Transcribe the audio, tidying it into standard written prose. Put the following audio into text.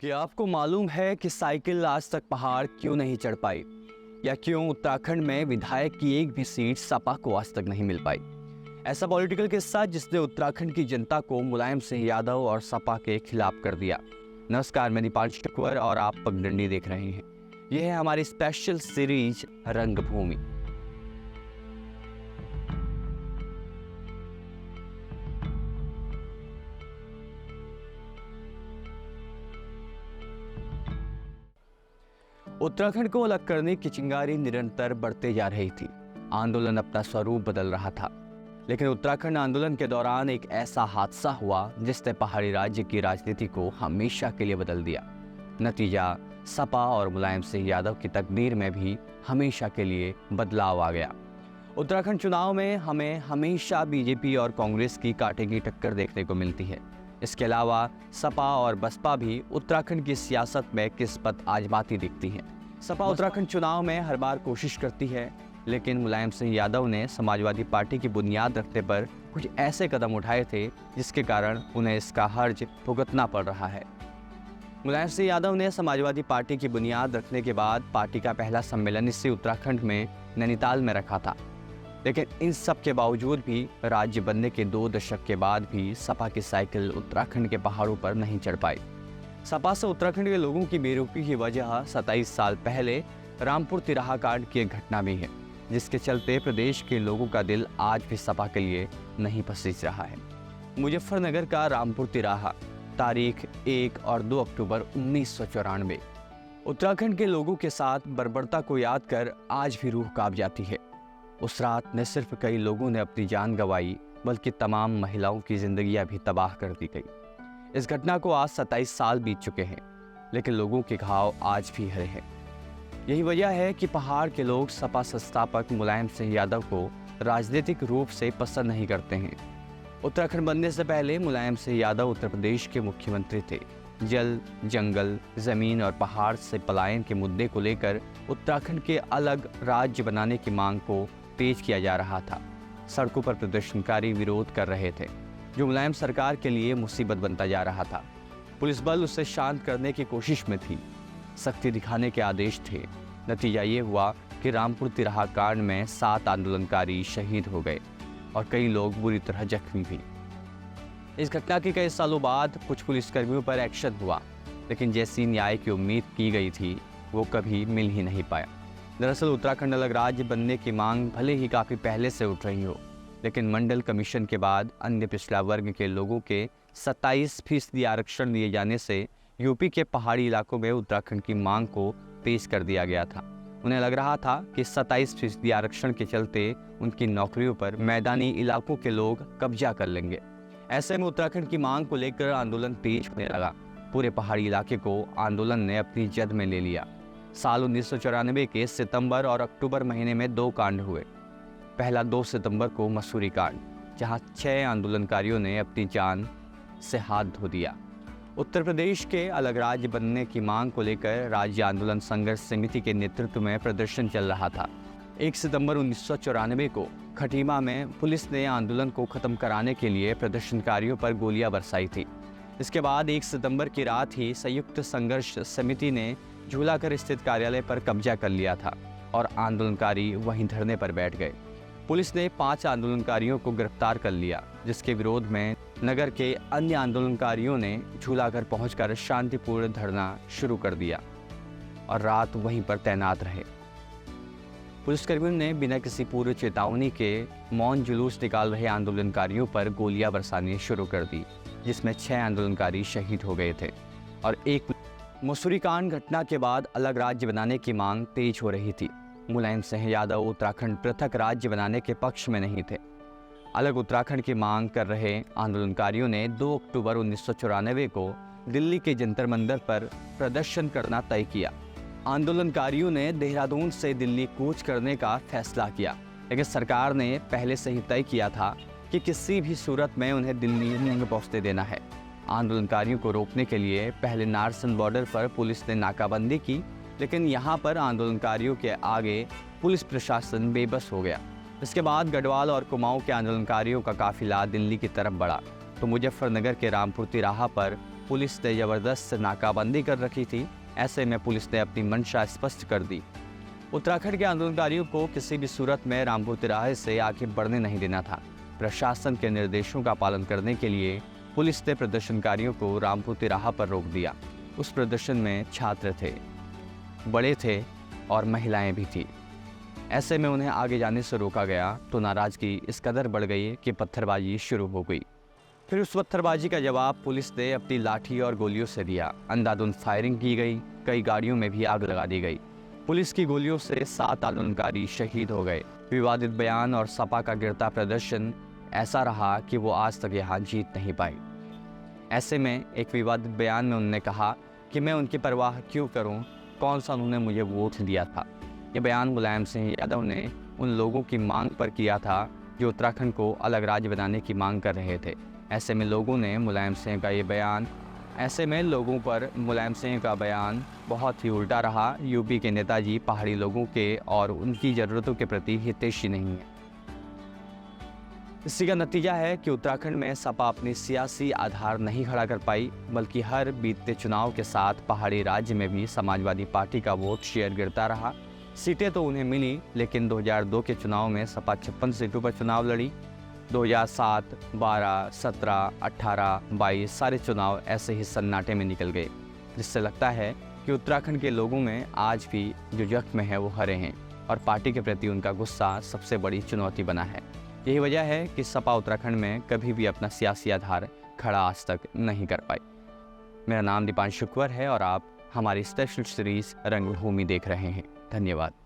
कि आपको मालूम है कि साइकिल आज तक पहाड़ क्यों नहीं चढ़ पाई, या क्यों उत्तराखंड में विधायक की एक भी सीट सपा को आज तक नहीं मिल पाई। ऐसा पॉलिटिकल किस्सा जिसने उत्तराखंड की जनता को मुलायम सिंह यादव और सपा के खिलाफ कर दिया। नमस्कार, मैं दीपांशु ठाकुर और आप पगडंडी देख रहे हैं। यह है हमारी स्पेशल सीरीज रंगभूमि। उत्तराखंड को अलग करने की चिंगारी निरंतर बढ़ते जा रही थी। आंदोलन अपना स्वरूप बदल रहा था, लेकिन उत्तराखंड आंदोलन के दौरान एक ऐसा हादसा हुआ जिसने पहाड़ी राज्य की राजनीति को हमेशा के लिए बदल दिया। नतीजा, सपा और मुलायम सिंह यादव की तकदीर में भी हमेशा के लिए बदलाव आ गया। उत्तराखंड चुनाव में हमें हमेशा बीजेपी और कांग्रेस की कांटे की टक्कर देखने को मिलती है। इसके अलावा सपा और बसपा भी उत्तराखंड की सियासत में किस्मत आजमाती दिखती हैं। सपा उत्तराखंड चुनाव में हर बार कोशिश करती है, लेकिन मुलायम सिंह यादव ने समाजवादी पार्टी की बुनियाद रखने पर कुछ ऐसे कदम उठाए थे जिसके कारण उन्हें इसका हर्ज भुगतना पड़ रहा है। मुलायम सिंह यादव ने समाजवादी पार्टी की बुनियाद रखने के बाद पार्टी का पहला सम्मेलन इसी उत्तराखंड में नैनीताल में रखा था, लेकिन इन सब के बावजूद भी राज्य बनने के 2 दशक के बाद भी सपा की साइकिल उत्तराखंड के पहाड़ों पर नहीं चढ़ पाई। सपा से उत्तराखंड के लोगों की बेरुखी की वजह 27 साल पहले रामपुर तिराहा कांड की एक घटना भी है, जिसके चलते प्रदेश के लोगों का दिल आज भी सपा के लिए नहीं पसीज रहा है। मुजफ्फरनगर का रामपुर तिराहा, तारीख 1 और 2 अक्टूबर 1994। उत्तराखंड के लोगों के साथ बर्बरता को याद कर आज भी रूह कांप जाती है। उस रात न सिर्फ कई लोगों ने अपनी जान गंवाई, बल्कि तमाम महिलाओं की जिंदगियां भी तबाह कर दी गई। इस घटना को आज 27 साल बीत चुके हैं, लेकिन लोगों के घाव आज भी हरे हैं। यही वजह है कि पहाड़ के लोग सपा संस्थापक मुलायम सिंह यादव को राजनीतिक रूप से पसंद नहीं करते हैं। उत्तराखंड बनने से पहले मुलायम सिंह यादव उत्तर प्रदेश के मुख्यमंत्री थे। जल, जंगल, जमीन और पहाड़ से पलायन के मुद्दे को लेकर उत्तराखंड के अलग राज्य बनाने की मांग को तेज किया जा रहा था। सड़कों पर प्रदर्शनकारी विरोध कर रहे थे, जो मुलायम सरकार के लिए मुसीबत बनता जा रहा था। पुलिस बल उसे शांत करने की कोशिश में थी, सख्ती दिखाने के आदेश थे। नतीजा ये हुआ कि रामपुर तिराहा कांड में 7 आंदोलनकारी शहीद हो गए और कई लोग बुरी तरह जख्मी भी। इस घटना के कई सालों बाद कुछ पुलिसकर्मियों पर एक्शन हुआ, लेकिन जैसी न्याय की उम्मीद की गई थी वो कभी मिल ही नहीं पाया। दरअसल उत्तराखंड अलग राज्य बनने की मांग भले ही काफ़ी पहले से उठ रही हो, लेकिन मंडल कमीशन के बाद अन्य पिछड़ा वर्ग के लोगों के 27% आरक्षण दिए जाने से यूपी के पहाड़ी इलाकों में उत्तराखंड की मांग को तेज कर दिया गया था। उन्हें लग रहा था कि 27% आरक्षण के चलते उनकी नौकरियों पर मैदानी इलाकों के लोग कब्जा कर लेंगे। ऐसे में उत्तराखंड की मांग को लेकर आंदोलन तेज होने लगा। पूरे पहाड़ी इलाके को आंदोलन ने अपनी जद में ले लिया। साल 1994 के सितंबर और अक्टूबर महीने में 2 कांड हुए। पहला 2 सितंबर को मसूरी कांड, जहां 6 आंदोलनकारियों ने अपनी जान से हाथ धो दिया। उत्तर प्रदेश के अलग राज्य बनने की मांग को लेकर राज्य आंदोलन संघर्ष समिति के नेतृत्व में प्रदर्शन चल रहा था। 1 सितंबर 1994 को खटीमा में पुलिस ने आंदोलन को खत्म कराने के लिए प्रदर्शनकारियों पर गोलियां बरसाई थी। इसके बाद 1 सितंबर की रात ही संयुक्त संघर्ष समिति ने झूलाकर स्थित कार्यालय पर कब्जा कर लिया था और आंदोलनकारी वहीं धरने पर बैठ गए। पुलिस ने 5 आंदोलनकारियों को गिरफ्तार कर लिया, जिसके विरोध में नगर के अन्य आंदोलनकारियों ने झूलाघर पहुंचकर शांतिपूर्ण धरना शुरू कर दिया और रात वहीं पर तैनात रहे। पुलिसकर्मियों ने बिना किसी पूर्व चेतावनी के मौन जुलूस निकाल रहे आंदोलनकारियों पर गोलियां बरसानी शुरू कर दी, जिसमें 6 आंदोलनकारी शहीद हो गए थे और एक मसूरी कांड घटना के बाद अलग राज्य बनाने की मांग तेज हो रही थी। मुलायम सिंह यादव उत्तराखंड पृथक राज्य बनाने के पक्ष में नहीं थे। अलग उत्तराखंड की मांग कर रहे आंदोलनकारियों ने 2 अक्टूबर 1994 को दिल्ली के जंतर मंतर पर प्रदर्शन करना तय किया। आंदोलनकारियों ने देहरादून से दिल्ली कूच करने का फैसला किया, लेकिन सरकार ने पहले से ही तय किया था कि किसी भी सूरत में उन्हें दिल्ली नहीं पहुंचने देना है। आंदोलनकारियों को रोकने के लिए पहले नारसन बॉर्डर पर पुलिस ने नाकाबंदी की, लेकिन यहाँ पर आंदोलनकारियों के आगे पुलिस प्रशासन बेबस हो गया। इसके बाद गढ़वाल और कुमाऊं के आंदोलनकारियों का काफिला दिल्ली की तरफ बढ़ा, तो मुजफ्फरनगर के रामपुर तिराहा पर पुलिस ने जबरदस्त नाकाबंदी कर रखी थी। ऐसे में पुलिस ने अपनी मंशा स्पष्ट कर दी। उत्तराखंड के आंदोलनकारियों को किसी भी सूरत में रामपुर तिराहे से आगे बढ़ने नहीं देना था। प्रशासन के निर्देशों का पालन करने के लिए पुलिस ने प्रदर्शनकारियों को रामपुर तिराहा पर रोक दिया। उस प्रदर्शन में छात्र थे, बड़े थे और महिलाएं भी थी। ऐसे में उन्हें आगे जाने से रोका गया तो नाराजगी इस कदर बढ़ गई कि पत्थरबाजी शुरू हो गई। फिर उस पत्थरबाजी का जवाब पुलिस ने अपनी लाठी और गोलियों से दिया। अंधाधुंध फायरिंग की गई, कई गाड़ियों में भी आग लगा दी गई। पुलिस की गोलियों से 7 आंदोलनकारी शहीद हो गए। विवादित बयान और सपा का गिरता प्रदर्शन ऐसा रहा कि वो आज तक यहाँ जीत नहीं पाई। ऐसे में एक विवादित बयान में उन्होंने कहा कि मैं उनकी परवाह क्यों करूं, कौन सा उन्होंने मुझे वोट दिया था। ये बयान मुलायम सिंह यादव ने उन लोगों की मांग पर किया था जो उत्तराखंड को अलग राज्य बनाने की मांग कर रहे थे। ऐसे में लोगों पर मुलायम सिंह का बयान बहुत ही उल्टा रहा। यूपी के नेताजी पहाड़ी लोगों के और उनकी ज़रूरतों के प्रति हितैषी नहीं है। इसी का नतीजा है कि उत्तराखंड में सपा अपनी सियासी आधार नहीं खड़ा कर पाई, बल्कि हर बीतते चुनाव के साथ पहाड़ी राज्य में भी समाजवादी पार्टी का वोट शेयर गिरता रहा। सीटें तो उन्हें मिली, लेकिन 2002 के चुनाव में सपा 56 सीटों पर चुनाव लड़ी। 2007, 12, 17, 18, 22 सारे चुनाव ऐसे ही सन्नाटे में निकल गए, जिससे लगता है कि उत्तराखंड के लोगों में आज भी जो जख्म है वो हरे हैं और पार्टी के प्रति उनका गुस्सा सबसे बड़ी चुनौती बना है। यही वजह है कि सपा उत्तराखंड में कभी भी अपना सियासी आधार खड़ा आज तक नहीं कर पाई। मेरा नाम दीपांशु कुंवर है और आप हमारी स्पेशल सीरीज रंगभूमि देख रहे हैं। धन्यवाद।